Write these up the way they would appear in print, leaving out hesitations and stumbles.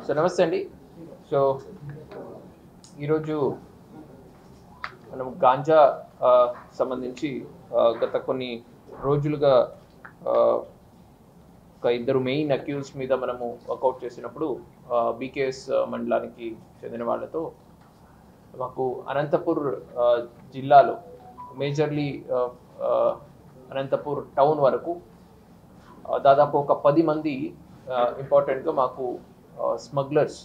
So నమస్తే అండి. So ఈరోజు మనం గాంజా సంబంధించి గత కొన్ని రోజులుగా ఒక ఇద్దరు మెయిన్ అక్యూజ్ మీద మనము వర్కౌట్ చేసినప్పుడు బీకేఎస్ మండలానికి చెందిన వాళ్ళతో మాకు అనంతపూర్ జిల్లాలో మేజర్లీ అనంతపూర్ టౌన్ వరకు దాదాపు ఒక 10 మంది ఇంపార్టెంట్గా మాకు స్మగ్లర్స్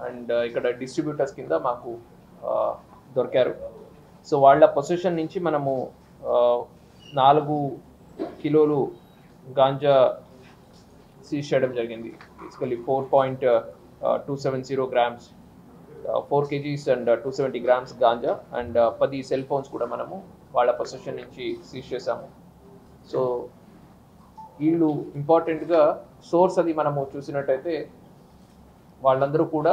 అండ్ ఇక్కడ డిస్ట్రిబ్యూటర్స్ కింద మాకు దొరికారు. సో వాళ్ళ పొజిషన్ నుంచి మనము 4 కిలోలు గాంజా సీజ్ చేయడం జరిగింది. Basically 4.270 grams, 4 kgs and 270 grams ganja and 10 cell phones కూడా మనము వాళ్ళ పొజిషన్ నుంచి సీజ్ చేసాము. సో వీళ్ళు ఇంపార్టెంట్గా సోర్స్ అది మనము చూసినట్టయితే వాళ్ళందరూ కూడా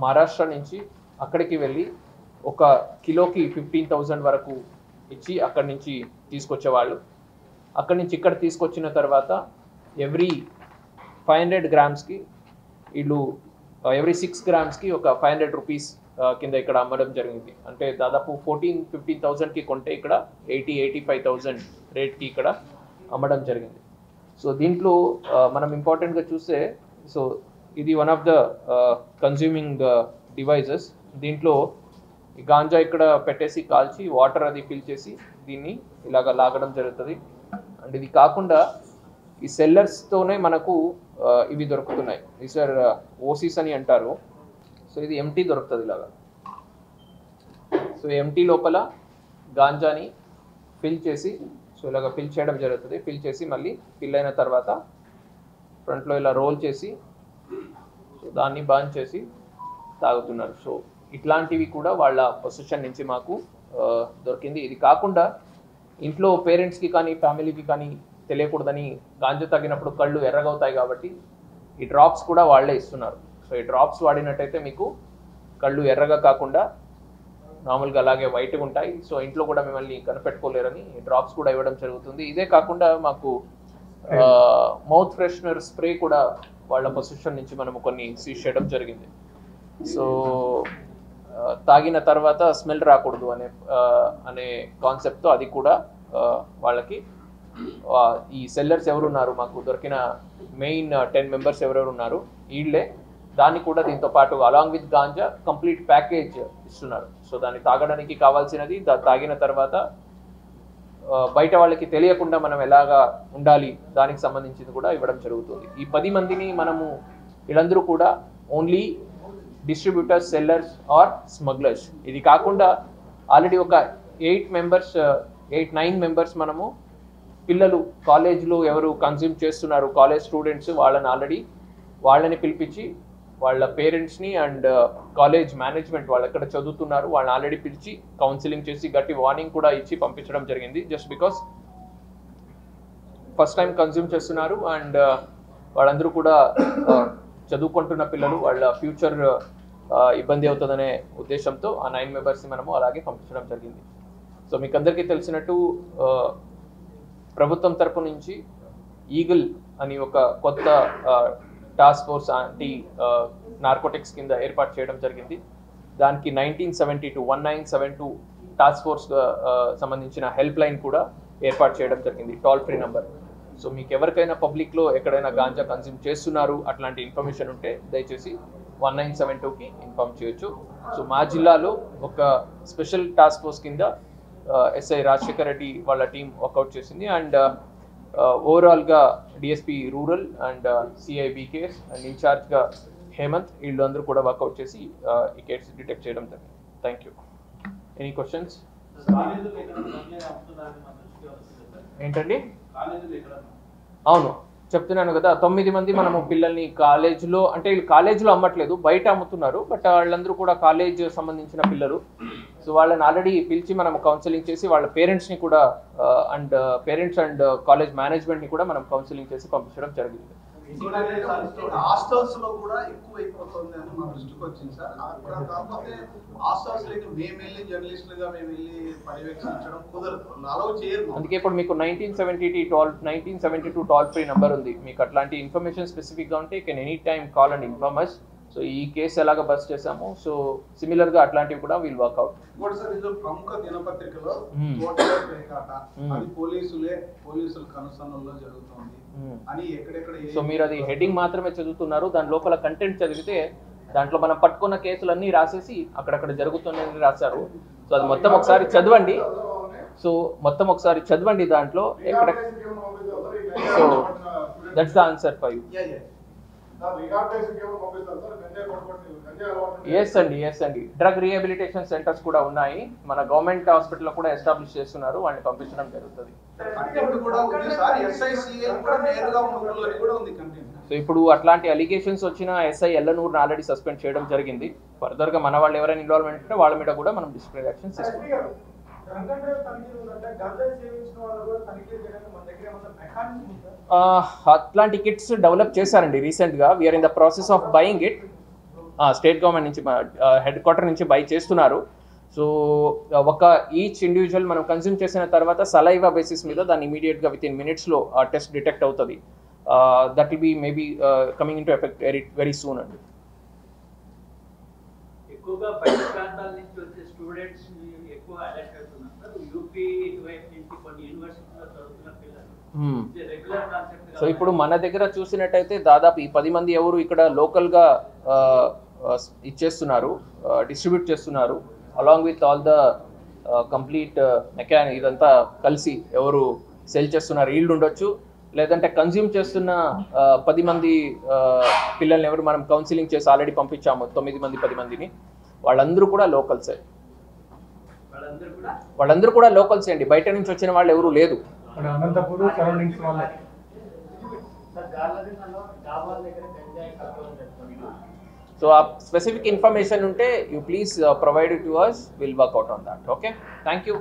మహారాష్ట్ర నుంచి అక్కడికి వెళ్ళి ఒక కిలోకి 15,000 వరకు ఇచ్చి అక్కడి నుంచి తీసుకొచ్చేవాళ్ళు. అక్కడి నుంచి ఇక్కడ తీసుకొచ్చిన తర్వాత ఎవ్రీ 500 గ్రామ్స్కి వీళ్ళు ఎవ్రీ 6 గ్రామ్స్కి ఒక 500 రూపీస్ కింద ఇక్కడ అమ్మడం జరిగింది. అంటే దాదాపు 14-15,000కి కొంటే ఇక్కడ 80-85,000 రేట్కి ఇక్కడ అమ్మడం జరిగింది. సో దీంట్లో మనం ఇంపార్టెంట్గా చూస్తే, సో ఇది one of the consuming devices. దీంట్లో గాంజా ఇక్కడ పెట్టేసి కాల్చి వాటర్ అది ఫిల్ చేసి దీన్ని ఇలాగ లాగడం జరుగుతుంది. అండ్ ఇది కాకుండా ఈ సెల్లర్స్తోనే మనకు ఇవి దొరుకుతున్నాయి. ఈ సార్ ఓసీస్ అని అంటారు. సో ఇది ఎంటీ దొరుకుతుంది ఇలాగా. సో ఎంటీ లోపల గాంజాని ఫిల్ చేసి, సో ఇలాగ ఫిల్ చేయడం జరుగుతుంది. ఫిల్ చేసి మళ్ళీ ఫిల్ అయిన తర్వాత ఫ్రంట్లో ఇలా రోల్ చేసి సో దాన్ని బాన్ చేసి తాగుతున్నారు. సో ఇట్లాంటివి కూడా వాళ్ళ పొజిషన్ నుంచి మాకు దొరికింది. ఇది కాకుండా ఇంట్లో పేరెంట్స్కి కానీ ఫ్యామిలీకి కానీ తెలియకూడదని గాంజా తాగినప్పుడు కళ్ళు ఎర్రగవుతాయి కాబట్టి ఈ డ్రాప్స్ కూడా వాళ్ళే ఇస్తున్నారు. సో ఈ డ్రాప్స్ వాడినట్టయితే మీకు కళ్ళు ఎర్రగా కాకుండా నార్మల్గా అలాగే వైట్గా ఉంటాయి. సో ఇంట్లో కూడా మిమ్మల్ని కనిపెట్టుకోలేరని డ్రాప్స్ కూడా ఇవ్వడం జరుగుతుంది. ఇదే కాకుండా మాకు మౌత్ ఫ్రెషనర్ స్ప్రే కూడా వాళ్ళ పొజిషన్ నుంచి మనము కొన్ని సీజ్ చేయడం జరిగింది. సో తాగిన తర్వాత స్మెల్ రాకూడదు అనే కాన్సెప్ట్తో అది కూడా వాళ్ళకి ఈ సెల్లర్స్ ఎవరున్నారు, మాకు దొరికిన మెయిన్ 10 మెంబర్స్ ఎవరెవరు ఉన్నారు వీళ్ళే దాన్ని కూడా దీంతో పాటు along with ganja complete package ఇస్తున్నారు. సో దాన్ని తాగడానికి కావాల్సినది, తాగిన తర్వాత బయట వాళ్ళకి తెలియకుండా మనం ఎలాగా ఉండాలి దానికి సంబంధించింది కూడా ఇవ్వడం జరుగుతుంది. ఈ 10 మందిని మనము వీళ్ళందరూ కూడా only distributors, sellers or smugglers. ఇది కాకుండా ఆల్రెడీ ఒక 8-9 మెంబర్స్ మనము పిల్లలు కాలేజ్లో ఎవరు కన్జ్యూమ్ చేస్తున్నారు, కాలేజ్ స్టూడెంట్స్, వాళ్ళని పిలిపించి వాళ్ళ పేరెంట్స్ని అండ్ కాలేజ్ మేనేజ్మెంట్ వాళ్ళు ఎక్కడ చదువుతున్నారు వాళ్ళని ఆల్రెడీ పిలిచి కౌన్సిలింగ్ చేసి గట్టి వార్నింగ్ కూడా ఇచ్చి పంపించడం జరిగింది. Just because first time consume చేస్తున్నారు అండ్ వాళ్ళందరూ కూడా చదువుకుంటున్న పిల్లలు, వాళ్ళ ఫ్యూచర్ ఇబ్బంది అవుతుందనే ఉద్దేశంతో ఆ 9 మెంబర్స్ని మనము అలాగే పంపించడం జరిగింది. సో మీకు అందరికీ తెలిసినట్టు ప్రభుత్వం తరపు నుంచి ఈగల్ అని ఒక కొత్త టాస్క్ ఫోర్స్ యాంటీ నార్కోటిక్స్ కింద ఏర్పాటు చేయడం జరిగింది. దానికి 1972 టాస్క్ ఫోర్స్ సంబంధించిన హెల్ప్ లైన్ కూడా ఏర్పాటు చేయడం జరిగింది, టోల్ ఫ్రీ నంబర్. సో మీకు ఎవరికైనా పబ్లిక్లో ఎక్కడైనా గాంజా కన్జ్యూమ్ చేస్తున్నారు అట్లాంటి ఇన్ఫర్మేషన్ ఉంటే దయచేసి 1972కి ఇన్ఫార్మ్ చేయొచ్చు. సో మా జిల్లాలో ఒక స్పెషల్ టాస్క్ ఫోర్స్ కింద ఎస్ఐ రాజశేఖర్ రెడ్డి వాళ్ళ టీం వర్కౌట్ చేసింది అండ్ ఓవరాల్గా DSP rural and CI BKS and ఇన్ఛార్జ్గా హేమంత్ వీళ్ళందరూ కూడా వర్కౌట్ చేసి ఈ కేసు డిటెక్ట్ చేయడం జరిగింది. Thank you. Any questions? ఏంటండి? అవును చెప్తున్నాను కదా, 9 మంది మనము పిల్లల్ని కాలేజ్లో, అంటే వీళ్ళు కాలేజ్లో అమ్మట్లేదు, బయట అమ్ముతున్నారు. బట్ వాళ్ళందరూ కూడా కాలేజ్ సంబంధించిన పిల్లలు. సో వాళ్ళని ఆల్రెడీ పిలిచి మనం కౌన్సిలింగ్ చేసి వాళ్ళ పేరెంట్స్ని కూడా అండ్ పేరెంట్స్ అండ్ కాలేజ్ మేనేజ్మెంట్ని కూడా మనం కౌన్సిలింగ్ చేసి పంపించడం జరిగింది. హాస్టల్స్ లో కూడా ఎక్కువ అయిపోతుంది అని మా దృష్టికి వచ్చింది సార్. అక్కడ కాకపోతే హాస్టల్స్ లోకి మేము వెళ్ళి జర్నలిస్టులుగా మేము వెళ్ళి పర్యవేక్షించడం కుదరదు, అలౌ చేయరు. అందుకే ఇప్పుడు మీకు 1972 టోల్ ఫ్రీ నంబర్ ఉంది. మీకు అట్లాంటి ఇన్ఫర్మేషన్ స్పెసిఫిక్ గా ఉంటే can any time call and inform us. So ఈ కేసు ఎలాగ బస్ చేసాము, సో సిమిలర్గా అట్లాంటివి కూడా వీల్ వర్క్అవుట్. ఇంకోటి సార్, ఇది ప్రముఖ దినపత్రికలో అది పోలీసుల కనుసన్నల్లో జరుగుతుంది అని ఎక్కడెక్కడ. సో మీరు అది హెడ్డింగ్ మాత్రమే చదువుతున్నారు, దాని లోపల కంటెంట్ చదివితే దాంట్లో మనం పట్టుకున్న కేసులన్నీ రాసేసి అక్కడక్కడ జరుగుతున్నాయని రాశారు. సో అది మొత్తం ఒకసారి చదవండి. సో మొత్తం ఒకసారి చదవండి దాంట్లో ఎక్కడ. So that's the answer for you. Yes అండి డ్రగ్ రీహాబిలిటేషన్ సెంటర్స్ కూడా ఉన్నాయి, మన గవర్నమెంట్ హాస్పిటల్లో కూడా ఎస్టాబ్లిష్ చేస్తున్నారు, వాళ్ళని పంపించడం జరుగుతుంది. సో ఇప్పుడు అట్లాంటి అలిగేషన్స్ వచ్చిన ఎస్ఐ ఎల్లనూరుని ఆల్రెడీ సస్పెండ్ చేయడం జరిగింది. ఫర్దర్గా మన వాళ్ళు ఎవరైనా ఇన్వాల్వ్మెంట్ ఉంటే వాళ్ళ మీద కూడా మనం డిసిప్లినరీ యాక్షన్ తీసుకుంటాం. అట్లాంటి కిట్స్ డెవలప్ చేశారండి రీసెంట్గా. We're in the process of buying it. State government నుంచి హెడ్ క్వార్టర్ నుంచి బై చేస్తున్నారు. సో ఒక ఈచ్ ఇండివిజువల్ మనం కన్స్యూమ్ చేసిన తర్వాత సలైవా బేసిస్ మీద దాన్ని ఇమీడియట్గా విత్ ఇన్ మినిట్స్లో ఆ టెస్ట్ డిటెక్ట్ అవుతుంది. That will be maybe coming in to effect very soon అండి. ఎక్కువగా బయట ప్రాంతాల నుంచి వచ్చే స్టూడెంట్స్ ఎక్కువ అలర్ట్ అవుతున్నారు సార్. యూపీ వైపు నుంచి కొన్ని యూనివర్సిటీలో చదువుతున్న పిల్లలు రెగ్యులర్ కాన్సెప్ట్. సో ఇప్పుడు మన దగ్గర చూసినట్టయితే దాదాపు ఈ 10 మంది ఎవరు ఇక్కడ లోకల్గా ఇచ్చేస్తున్నారు, డిస్ట్రిబ్యూట్ చేస్తున్నారు, along with all the complete mechanic ఇదంతా కలిసి ఎవరు సెల్ చేస్తున్నారు ఈల్డ్ ఉండొచ్చు, లేదంటే కన్జ్యూమ్ చేస్తున్న 10 మంది పిల్లల్ని ఎవరు మనం కౌన్సిలింగ్ చేసి ఆల్రెడీ పంపించాము 9 మంది 10 మందిని, వాళ్ళందరూ కూడా లోకల్సే. వాళ్ళందరూ కూడా లోకల్సే అండి, బయట నుంచి వచ్చిన వాళ్ళు ఎవరు లేదు. సో ఆ స్పెసిఫిక్ ఇన్ఫర్మేషన్ ఉంటే you please provide it to us, will work out on that. Okay, thank you.